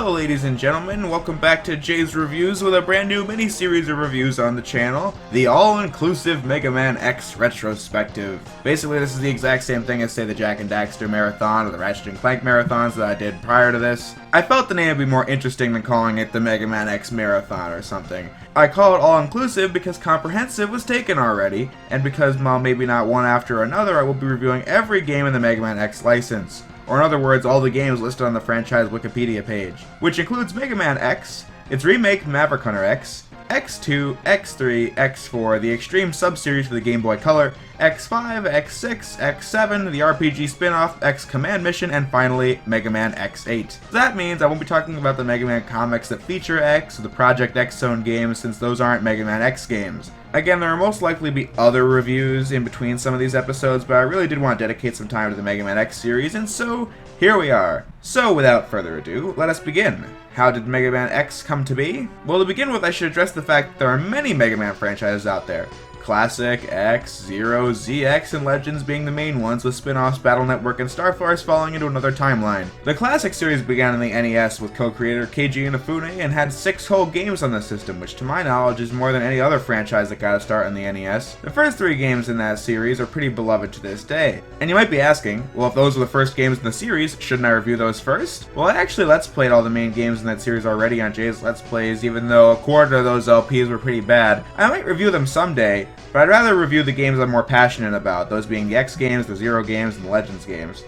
Hello ladies and gentlemen, welcome back to Jay's Reviews with a brand new mini-series of reviews on the channel, the all-inclusive Mega Man X retrospective. Basically this is the exact same thing as say the Jak and Daxter marathon or the Ratchet and Clank marathons that I did prior to this. I felt the name would be more interesting than calling it the Mega Man X marathon or something. I call it all-inclusive because comprehensive was taken already, and because while maybe not one after another, I will be reviewing every game in the Mega Man X license. Or in other words, all the games listed on the franchise Wikipedia page, which includes Mega Man X, its remake Maverick Hunter X, X2, X3, X4, the Extreme sub-series for the Game Boy Color, X5, X6, X7, the RPG spin-off, X Command Mission, and finally, Mega Man X8. That means I won't be talking about the Mega Man comics that feature X or the Project X Zone games since those aren't Mega Man X games. Again, there will most likely be other reviews in between some of these episodes, but I really did want to dedicate some time to the Mega Man X series, and so here we are. So without further ado, let us begin. How did Mega Man X come to be? Well, to begin with, I should address the fact that there are many Mega Man franchises out there. Classic, X, Zero, ZX, and Legends being the main ones, with spin-offs Battle Network and Star Force falling into another timeline. The Classic series began in the NES with co-creator Keiji Inafune and had 6 whole games on the system, which to my knowledge is more than any other franchise that got a start in the NES. The first 3 games in that series are pretty beloved to this day. And you might be asking, well, if those were the first games in the series, shouldn't I review those first? Well, I actually Let's Played all the main games in that series already on Jay's Let's Plays, even though a quarter of those LPs were pretty bad. I might review them someday, but I'd rather review the games I'm more passionate about, those being the X games, the Zero games, and the Legends games.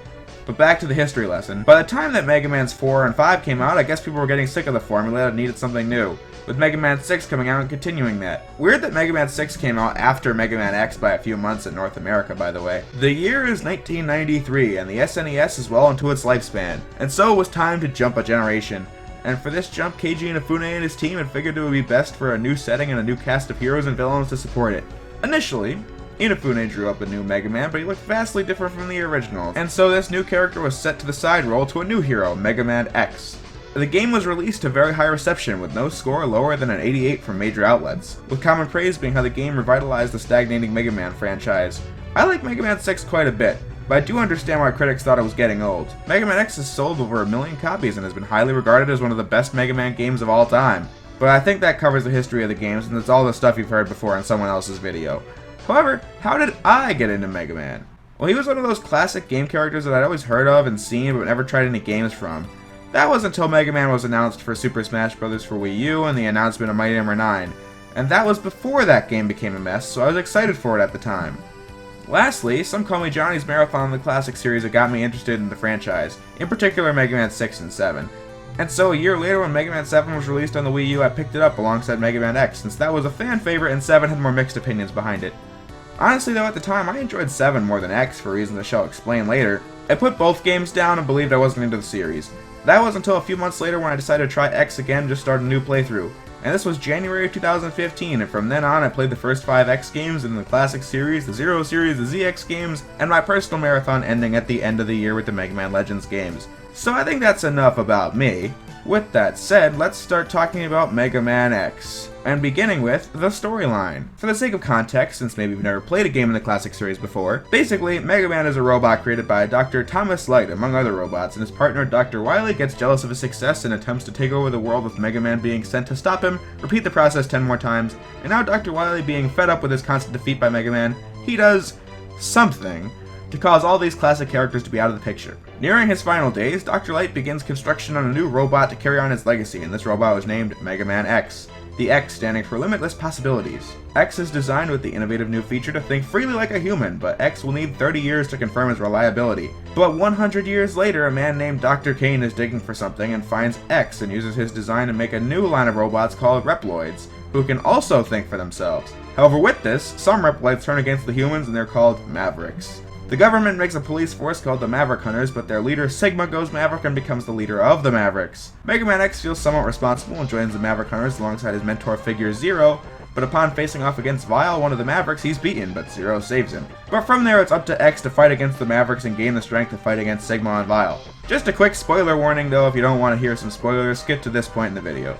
But back to the history lesson. By the time that Mega Man's 4 and 5 came out, I guess people were getting sick of the formula and needed something new, with Mega Man 6 coming out and continuing that. Weird that Mega Man 6 came out after Mega Man X by a few months in North America, by the way. The year is 1993, and the SNES is well into its lifespan, and so it was time to jump a generation. And for this jump, Keiji Inafune and his team had figured it would be best for a new setting and a new cast of heroes and villains to support it. Initially, Inafune drew up a new Mega Man, but he looked vastly different from the original, and so this new character was set to the side role to a new hero, Mega Man X. The game was released to very high reception, with no score lower than an 88 from major outlets, with common praise being how the game revitalized the stagnating Mega Man franchise. I like Mega Man 6 quite a bit, but I do understand why critics thought it was getting old. Mega Man X has sold over 1 million copies and has been highly regarded as one of the best Mega Man games of all time. But I think that covers the history of the games, and it's all the stuff you've heard before in someone else's video. However, how did I get into Mega Man? Well, he was one of those classic game characters that I'd always heard of and seen, but never tried any games from. That was until Mega Man was announced for Super Smash Bros. For Wii U and the announcement of Mighty Number 9. And that was before that game became a mess, so I was excited for it at the time. Lastly, some call me Johnny's marathon of the classic series that got me interested in the franchise, in particular Mega Man 6 and 7. And so a year later when Mega Man 7 was released on the Wii U, I picked it up alongside Mega Man X, since that was a fan favorite and 7 had more mixed opinions behind it. Honestly though, at the time, I enjoyed 7 more than X for reasons I shall explain later. I put both games down and believed I wasn't into the series. That was until a few months later when I decided to try X again and just start a new playthrough. And this was January 2015, and from then on I played the first 5 X games in the Classic series, the Zero series, the ZX games, and my personal marathon ending at the end of the year with the Mega Man Legends games. So I think that's enough about me. With that said, let's start talking about Mega Man X, and beginning with the storyline. For the sake of context, since maybe you've never played a game in the Classic series before, basically, Mega Man is a robot created by Dr. Thomas Light, among other robots, and his partner Dr. Wily gets jealous of his success and attempts to take over the world with Mega Man being sent to stop him, repeat the process 10 more times, and now Dr. Wily being fed up with his constant defeat by Mega Man, he does something to cause all these classic characters to be out of the picture. Nearing his final days, Dr. Light begins construction on a new robot to carry on his legacy, and this robot was named Mega Man X. The X standing for Limitless Possibilities. X is designed with the innovative new feature to think freely like a human, but X will need 30 years to confirm his reliability. But 100 years later, a man named Dr. Kane is digging for something and finds X and uses his design to make a new line of robots called Reploids, who can also think for themselves. However, with this, some Reploids turn against the humans and they're called Mavericks. The government makes a police force called the Maverick Hunters, but their leader Sigma goes Maverick and becomes the leader of the Mavericks. Mega Man X feels somewhat responsible and joins the Maverick Hunters alongside his mentor figure Zero, but upon facing off against Vile, one of the Mavericks, he's beaten, but Zero saves him. But from there, it's up to X to fight against the Mavericks and gain the strength to fight against Sigma and Vile. Just a quick spoiler warning though, if you don't want to hear some spoilers, skip to this point in the video.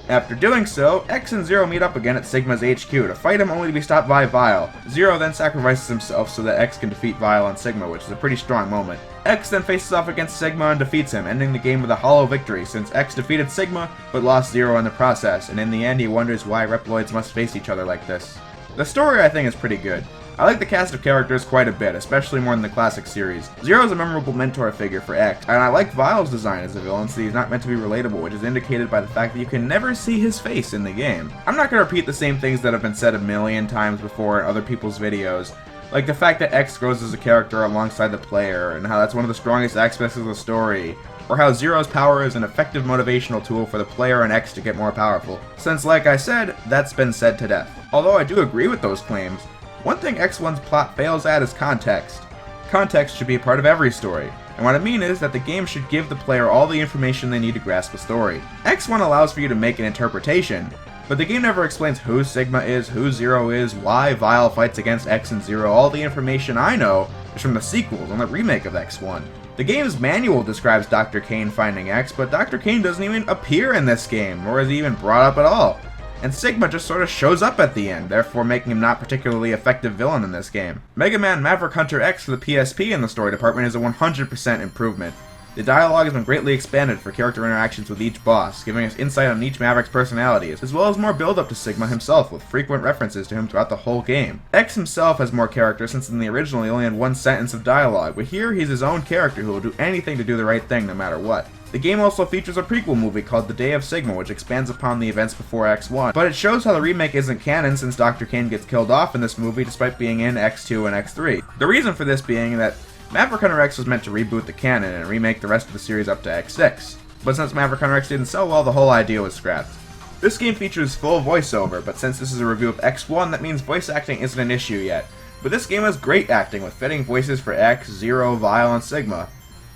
After doing so, X and Zero meet up again at Sigma's HQ to fight him, only to be stopped by Vile. Zero then sacrifices himself so that X can defeat Vile on Sigma, which is a pretty strong moment. X then faces off against Sigma and defeats him, ending the game with a hollow victory since X defeated Sigma but lost Zero in the process, and in the end he wonders why Reploids must face each other like this. The story I think is pretty good. I like the cast of characters quite a bit, especially more than the classic series. Zero is a memorable mentor figure for X, and I like Vile's design as a villain since he's not meant to be relatable, which is indicated by the fact that you can never see his face in the game. I'm not going to repeat the same things that have been said a million times before in other people's videos, like the fact that X grows as a character alongside the player, and how that's one of the strongest aspects of the story, or how Zero's power is an effective motivational tool for the player and X to get more powerful, since like I said, that's been said to death. Although I do agree with those claims, one thing X1's plot fails at is context. Context should be a part of every story, and what I mean is that the game should give the player all the information they need to grasp the story. X1 allows for you to make an interpretation, but the game never explains who Sigma is, who Zero is, why Vile fights against X and Zero. All the information I know is from the sequels and the remake of X1. The game's manual describes Dr. Kane finding X, but Dr. Kane doesn't even appear in this game, nor is he even brought up at all. And Sigma just sort of shows up at the end, therefore making him not particularly effective villain in this game. Mega Man Maverick Hunter X for the PSP in the story department is a 100% improvement. The dialogue has been greatly expanded for character interactions with each boss, giving us insight on each Maverick's personalities, as well as more build-up to Sigma himself, with frequent references to him throughout the whole game. X himself has more character since in the original he only had one sentence of dialogue, but here he's his own character who will do anything to do the right thing no matter what. The game also features a prequel movie called The Day of Sigma, which expands upon the events before X1, but it shows how the remake isn't canon since Dr. Kane gets killed off in this movie despite being in X2 and X3. The reason for this being that Maverick Hunter X was meant to reboot the canon and remake the rest of the series up to X6, but since Maverick Hunter X didn't sell well, the whole idea was scrapped. This game features full voiceover, but since this is a review of X1, that means voice acting isn't an issue yet. But this game has great acting with fitting voices for X, Zero, Vile, and Sigma.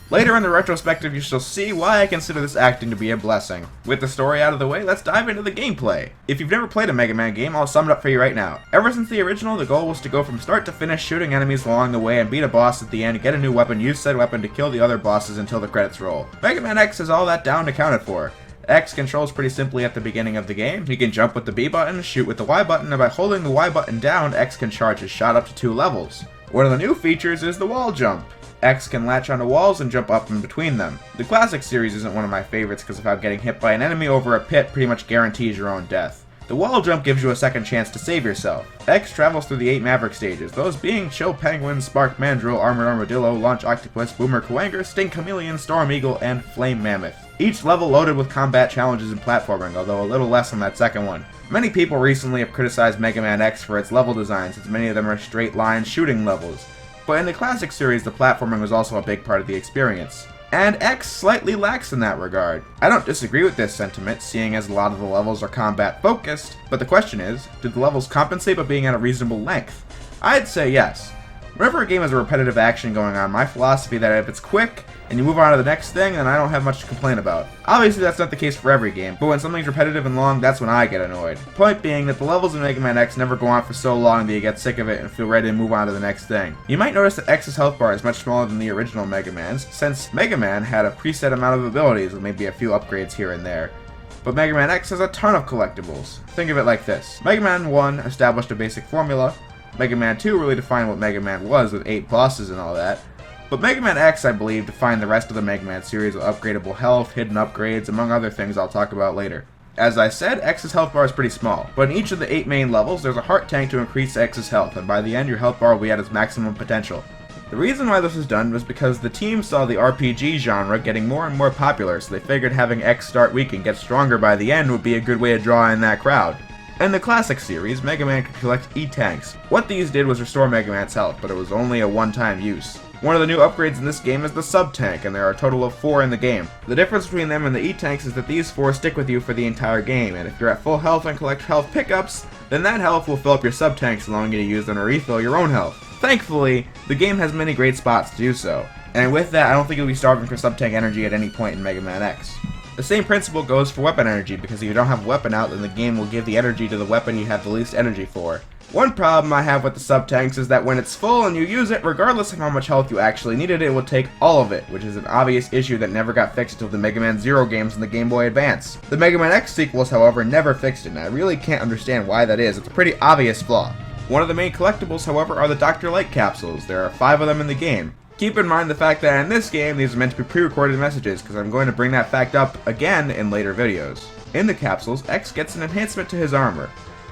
Later in the retrospective, you shall see why I consider this acting to be a blessing. With the story out of the way, let's dive into the gameplay. If you've never played a Mega Man game, I'll sum it up for you right now. Ever since the original, the goal was to go from start to finish shooting enemies along the way and beat a boss at the end, get a new weapon, use said weapon to kill the other bosses until the credits roll. Mega Man X has all that down accounted for. X controls pretty simply at the beginning of the game. He can jump with the B button, shoot with the Y button, and by holding the Y button down, X can charge his shot up to 2 levels. One of the new features is the wall jump. X can latch onto walls and jump up in between them. The classic series isn't one of my favorites because of how getting hit by an enemy over a pit pretty much guarantees your own death. The wall jump gives you a second chance to save yourself. X travels through the 8 Maverick stages, those being Chill Penguin, Spark Mandrill, Armored Armadillo, Launch Octopus, Boomer Kuwanger, Sting Chameleon, Storm Eagle, and Flame Mammoth. Each level loaded with combat challenges and platforming, although a little less on that second one. Many people recently have criticized Mega Man X for its level design since many of them are straight line shooting levels. But in the classic series, the platforming was also a big part of the experience. And X slightly lacks in that regard. I don't disagree with this sentiment, seeing as a lot of the levels are combat focused, but the question is, do the levels compensate by being at a reasonable length? I'd say yes. Whenever a game has a repetitive action going on, my philosophy that if it's quick and you move on to the next thing, then I don't have much to complain about. Obviously that's not the case for every game, but when something's repetitive and long, that's when I get annoyed. Point being that the levels in Mega Man X never go on for so long that you get sick of it and feel ready to move on to the next thing. You might notice that X's health bar is much smaller than the original Mega Man's, since Mega Man had a preset amount of abilities with maybe a few upgrades here and there. But Mega Man X has a ton of collectibles. Think of it like this. Mega Man 1 established a basic formula, Mega Man 2 really defined what Mega Man was with 8 bosses and all that, but Mega Man X, I believe, defined the rest of the Mega Man series with upgradable health, hidden upgrades, among other things I'll talk about later. As I said, X's health bar is pretty small, but in each of the 8 main levels, there's a heart tank to increase X's health, and by the end your health bar will be at its maximum potential. The reason why this was done was because the team saw the RPG genre getting more and more popular, so they figured having X start weak and get stronger by the end would be a good way to draw in that crowd. In the classic series, Mega Man could collect E-Tanks. What these did was restore Mega Man's health, but it was only a one-time use. One of the new upgrades in this game is the Sub-Tank, and there are a total of 4 in the game. The difference between them and the E-Tanks is that these 4 stick with you for the entire game, and if you're at full health and collect health pickups, then that health will fill up your Sub-Tanks, allowing you to use them to refill your own health. Thankfully, the game has many great spots to do so, and with that, I don't think you'll be starving for Sub-Tank energy at any point in Mega Man X. The same principle goes for weapon energy, because if you don't have a weapon out, then the game will give the energy to the weapon you have the least energy for. One problem I have with the sub-tanks is that when it's full and you use it, regardless of how much health you actually needed, it will take all of it, which is an obvious issue that never got fixed until the Mega Man Zero games in the Game Boy Advance. The Mega Man X sequels, however, never fixed it, and I really can't understand why that is. It's a pretty obvious flaw. One of the main collectibles, however, are the Dr. Light capsules. There are 5 of them in the game. Keep in mind the fact that in this game, these are meant to be pre-recorded messages, because I'm going to bring that fact up again in later videos. In the capsules, X gets an enhancement to his armor.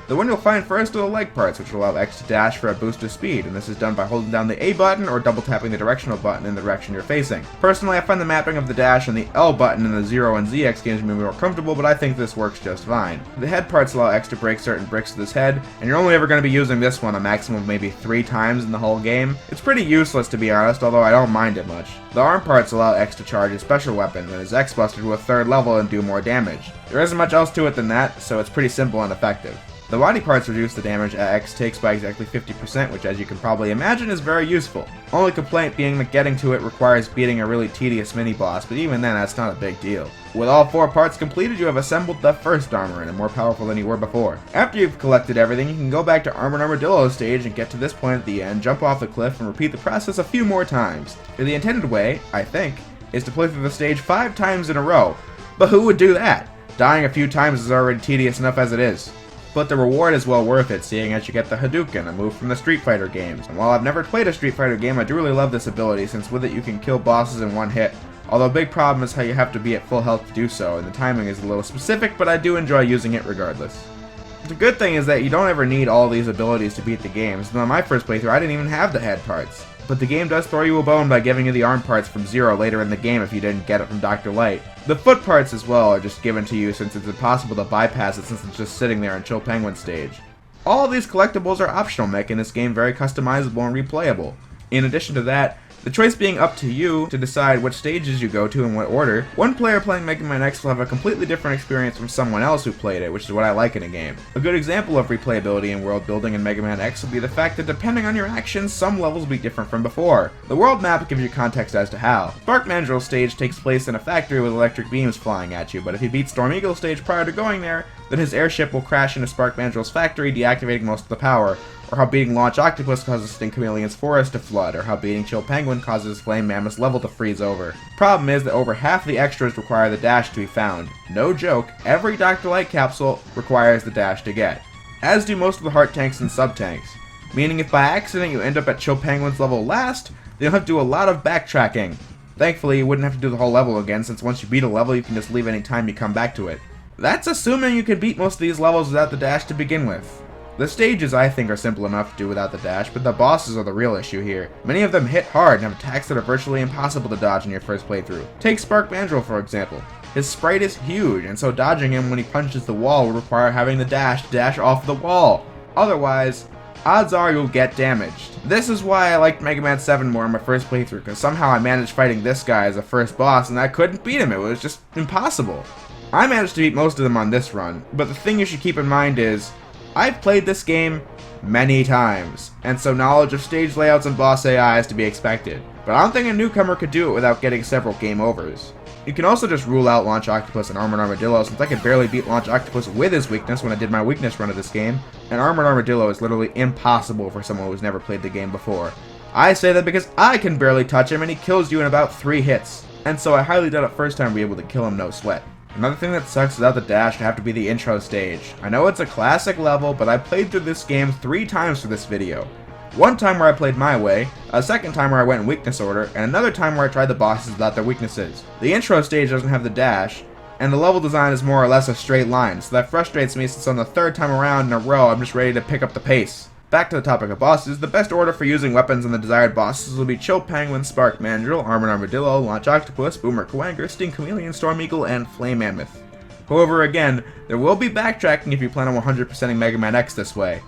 The one you'll find first are the leg parts, which will allow X to dash for a boost of speed, and this is done by holding down the A button or double tapping the directional button in the direction you're facing. Personally, I find the mapping of the dash and the L button in the Zero and ZX games to be more comfortable, but I think this works just fine. The head parts allow X to break certain bricks with his head, and you're only ever going to be using this one a maximum of maybe 3 times in the whole game. It's pretty useless to be honest, although I don't mind it much. The arm parts allow X to charge his special weapon, and his X Buster to a 3rd level and do more damage. There isn't much else to it than that, so it's pretty simple and effective. The body parts reduce the damage X takes by exactly 50%, which as you can probably imagine is very useful. Only complaint being that getting to it requires beating a really tedious mini-boss, but even then that's not a big deal. With all 4 parts completed, you have assembled the first armor and are more powerful than you were before. After you've collected everything, you can go back to Armored Armadillo stage and get to this point at the end, jump off the cliff, and repeat the process a few more times. The intended way, I think, is to play through the stage 5 times in a row. But who would do that? Dying a few times is already tedious enough as it is. But the reward is well worth it, seeing as you get the Hadouken, a move from the Street Fighter games. And while I've never played a Street Fighter game, I do really love this ability, since with it you can kill bosses in one hit. Although a big problem is how you have to be at full health to do so, and the timing is a little specific, but I do enjoy using it regardless. The good thing is that you don't ever need all these abilities to beat the games, and on my first playthrough I didn't even have the head parts. But the game does throw you a bone by giving you the arm parts from Zero later in the game if you didn't get it from Dr. Light. The foot parts as well are just given to you since it's impossible to bypass it since it's just sitting there in Chill Penguin stage. All of these collectibles are optional, making this game very customizable and replayable. In addition to that, the choice being up to you to decide which stages you go to in what order, one player playing Mega Man X will have a completely different experience from someone else who played it, which is what I like in a game. A good example of replayability and world building in Mega Man X would be the fact that depending on your actions, some levels will be different from before. The world map gives you context as to how. Spark Mandrill's stage takes place in a factory with electric beams flying at you, but if you beat Storm Eagle's stage prior to going there, then his airship will crash into Spark Mandrill's factory, deactivating most of the power. Or how beating Launch Octopus causes Sting Chameleon's forest to flood, or how beating Chill Penguin causes Flame Mammoth's level to freeze over. Problem is that over half the extras require the dash to be found. No joke, every Dr. Light capsule requires the dash to get. As do most of the heart tanks and sub-tanks. Meaning if by accident you end up at Chill Penguin's level last, then you'll have to do a lot of backtracking. Thankfully, you wouldn't have to do the whole level again, since once you beat a level you can just leave any time you come back to it. That's assuming you could beat most of these levels without the dash to begin with. The stages, I think, are simple enough to do without the dash, but the bosses are the real issue here. Many of them hit hard and have attacks that are virtually impossible to dodge in your first playthrough. Take Spark Mandrill, for example. His sprite is huge, and so dodging him when he punches the wall will require having the dash off the wall. Otherwise, odds are you'll get damaged. This is why I liked Mega Man 7 more in my first playthrough, because somehow I managed fighting this guy as a first boss, and I couldn't beat him. It was just impossible. I managed to beat most of them on this run, but the thing you should keep in mind is, I've played this game many times, and so knowledge of stage layouts and boss AI is to be expected. But I don't think a newcomer could do it without getting several game overs. You can also just rule out Launch Octopus and Armored Armadillo, since I could barely beat Launch Octopus with his weakness when I did my weakness run of this game, and Armored Armadillo is literally impossible for someone who's never played the game before. I say that because I can barely touch him and he kills you in about 3 hits, and so I highly doubt at first time we'll be able to kill him no sweat. Another thing that sucks without the dash would have to be the intro stage. I know it's a classic level, but I played through this game 3 times for this video. One time where I played my way, a second time where I went in weakness order, and another time where I tried the bosses without their weaknesses. The intro stage doesn't have the dash, and the level design is more or less a straight line, so that frustrates me since on the 3rd time around in a row I'm just ready to pick up the pace. Back to the topic of bosses, the best order for using weapons on the desired bosses will be Chill Penguin, Spark Mandrill, Armored Armadillo, Launch Octopus, Boomer Kuwanger, Sting Chameleon, Storm Eagle, and Flame Mammoth. However, again, there will be backtracking if you plan on 100%ing Mega Man X this way.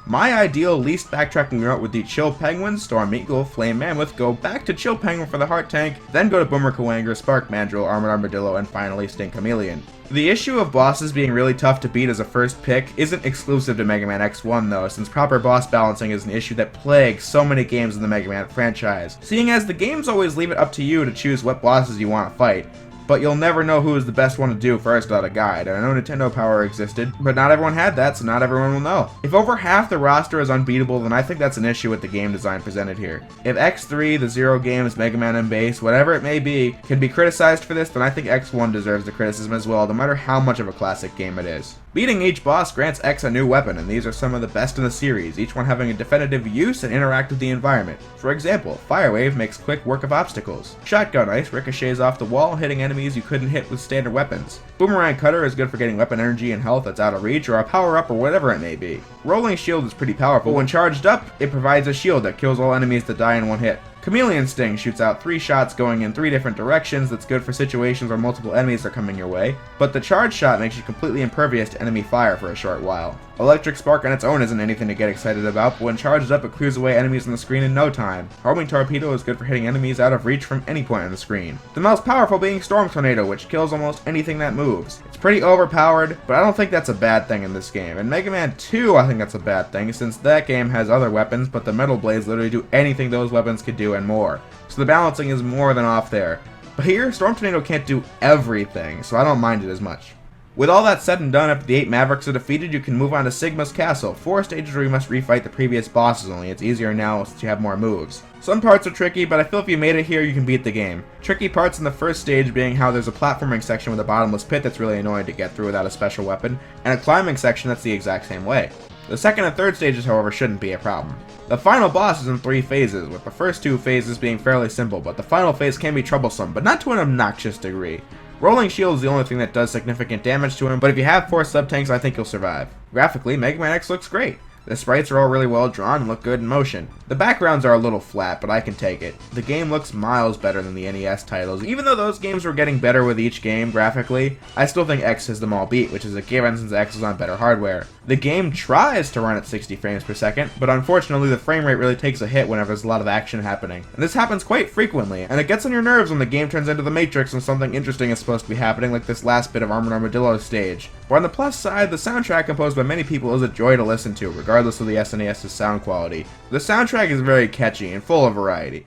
My ideal least backtracking route would be Chill Penguin, Storm Eagle, Flame Mammoth, go back to Chill Penguin for the Heart Tank, then go to Boomer Kuwanger, Spark Mandrill, Armored Armadillo, and finally Sting Chameleon. The issue of bosses being really tough to beat as a first pick isn't exclusive to Mega Man X1 though, since proper boss balancing is an issue that plagues so many games in the Mega Man franchise, seeing as the games always leave it up to you to choose what bosses you want to fight. but you'll never know who is the best one to do first without a guide, and I know Nintendo Power existed, but not everyone had that, so not everyone will know. If over half the roster is unbeatable, then I think that's an issue with the game design presented here. If X3, the Zero games, Mega Man and base, whatever it may be, can be criticized for this, then I think X1 deserves the criticism as well, no matter how much of a classic game it is. Beating each boss grants X a new weapon, and these are some of the best in the series, each one having a definitive use and interact with the environment. For example, Fire Wave makes quick work of obstacles. Shotgun Ice ricochets off the wall, hitting enemies you couldn't hit with standard weapons. Boomerang Cutter is good for getting weapon energy and health that's out of reach, or a power-up or whatever it may be. Rolling Shield is pretty powerful. When charged up, it provides a shield that kills all enemies that die in one hit. Chameleon Sting shoots out 3 shots going in 3 different directions that's good for situations where multiple enemies are coming your way, but the charge shot makes you completely impervious to enemy fire for a short while. Electric Spark on its own isn't anything to get excited about, but when charged up it clears away enemies on the screen in no time. Homing Torpedo is good for hitting enemies out of reach from any point on the screen. The most powerful being Storm Tornado, which kills almost anything that moves. It's pretty overpowered, but I don't think that's a bad thing in this game. In Mega Man 2 I think that's a bad thing, since that game has other weapons, but the Metal Blades literally do anything those weapons could do and more. So the balancing is more than off there. But here, Storm Tornado can't do everything, so I don't mind it as much. With all that said and done, after the 8 Mavericks are defeated, you can move on to Sigma's Castle, 4 stages where you must refight the previous bosses, only it's easier now since you have more moves. Some parts are tricky, but I feel if you made it here, you can beat the game. Tricky parts in the first stage being how there's a platforming section with a bottomless pit that's really annoying to get through without a special weapon, and a climbing section that's the exact same way. The second and third stages, however, shouldn't be a problem. The final boss is in 3 phases, with the first 2 phases being fairly simple, but the final phase can be troublesome, but not to an obnoxious degree. Rolling Shield is the only thing that does significant damage to him, but if you have 4 sub-tanks, I think you'll survive. Graphically, Mega Man X looks great. The sprites are all really well drawn and look good in motion. The backgrounds are a little flat, but I can take it. The game looks miles better than the NES titles. Even though those games were getting better with each game graphically, I still think X has them all beat, which is a given since X is on better hardware. The game tries to run at 60 frames per second, but unfortunately the frame rate really takes a hit whenever there's a lot of action happening. And this happens quite frequently, and it gets on your nerves when the game turns into the Matrix and something interesting is supposed to be happening, like this last bit of Armored Armadillo stage. But on the plus side, the soundtrack composed by many people is a joy to listen to, regardless of the SNES's sound quality. The soundtrack is very catchy and full of variety.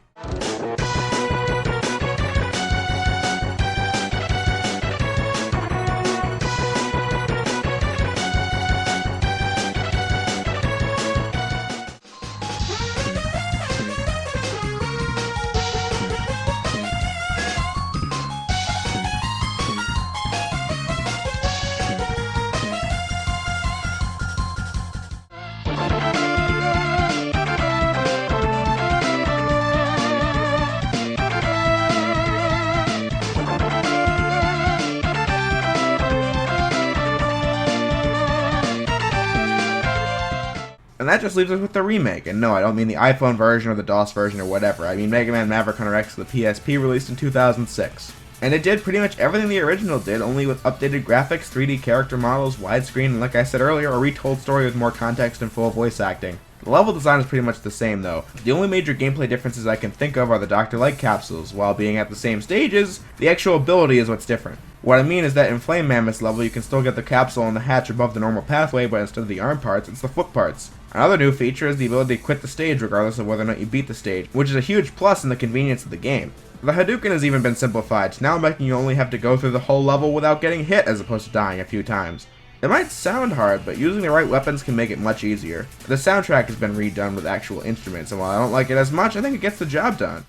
And that just leaves us with the remake, and no, I don't mean the iPhone version or the DOS version or whatever, I mean Mega Man Maverick Hunter X for the PSP released in 2006. And it did pretty much everything the original did, only with updated graphics, 3D character models, widescreen, and like I said earlier, a retold story with more context and full voice acting. The level design is pretty much the same though. The only major gameplay differences I can think of are the Dr. Light capsules. While being at the same stages, the actual ability is what's different. What I mean is that in Flame Mammoth's level you can still get the capsule on the hatch above the normal pathway, but instead of the arm parts, it's the foot parts. Another new feature is the ability to quit the stage regardless of whether or not you beat the stage, which is a huge plus in the convenience of the game. The Hadouken has even been simplified, now making you only have to go through the whole level without getting hit as opposed to dying a few times. It might sound hard, but using the right weapons can make it much easier. The soundtrack has been redone with actual instruments, and while I don't like it as much, I think it gets the job done.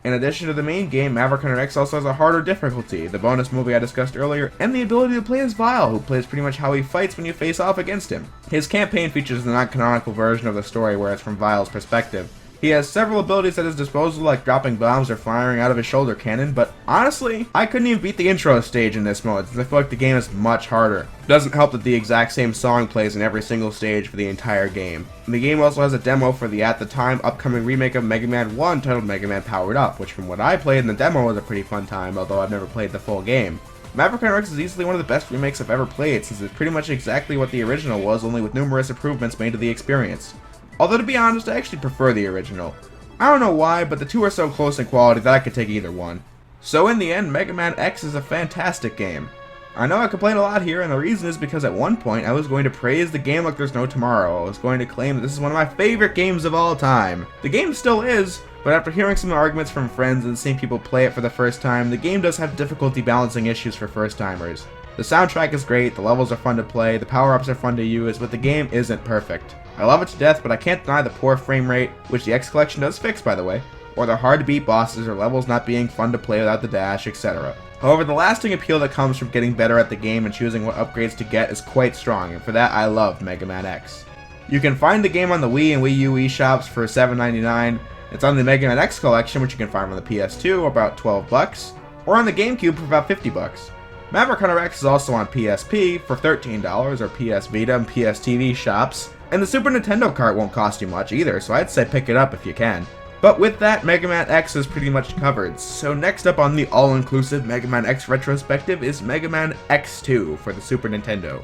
In addition to the main game, Maverick Hunter X also has a harder difficulty, the bonus movie I discussed earlier, and the ability to play as Vile, who plays pretty much how he fights when you face off against him. His campaign features the non-canonical version of the story where it's from Vile's perspective. He has several abilities at his disposal, like dropping bombs or firing out of his shoulder cannon, but honestly, I couldn't even beat the intro stage in this mode, since I feel like the game is much harder. It doesn't help that the exact same song plays in every single stage for the entire game. And the game also has a demo for the, at the time, upcoming remake of Mega Man 1 titled Mega Man Powered Up, which from what I played in the demo was a pretty fun time, although I've never played the full game. Maverick Hunter X is easily one of the best remakes I've ever played, since it's pretty much exactly what the original was, only with numerous improvements made to the experience. Although to be honest, I actually prefer the original. I don't know why, but the two are so close in quality that I could take either one. So in the end, Mega Man X is a fantastic game. I know I complain a lot here, and the reason is because at one point I was going to praise the game like there's no tomorrow. I was going to claim that this is one of my favorite games of all time. The game still is, but after hearing some arguments from friends and seeing people play it for the first time, the game does have difficulty balancing issues for first timers. The soundtrack is great, the levels are fun to play, the power-ups are fun to use, but the game isn't perfect. I love it to death, but I can't deny the poor frame rate, which the X Collection does fix by the way, or the hard to beat bosses or levels not being fun to play without the dash, etc. However, the lasting appeal that comes from getting better at the game and choosing what upgrades to get is quite strong, and for that I love Mega Man X. You can find the game on the Wii and Wii U eShops for $7.99, it's on the Mega Man X Collection, which you can find on the PS2 about $12, or on the GameCube for about $50. Maverick Hunter X is also on PSP for $13, or PS Vita and PS TV shops, and the Super Nintendo cart won't cost you much either, so I'd say pick it up if you can. But with that, Mega Man X is pretty much covered, so next up on the all-inclusive Mega Man X retrospective is Mega Man X2 for the Super Nintendo.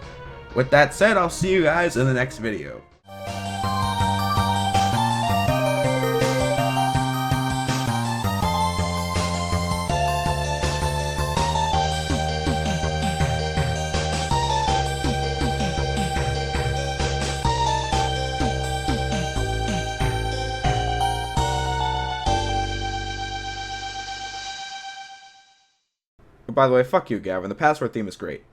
With that said, I'll see you guys in the next video. By the way, fuck you, Gavin. The password theme is great.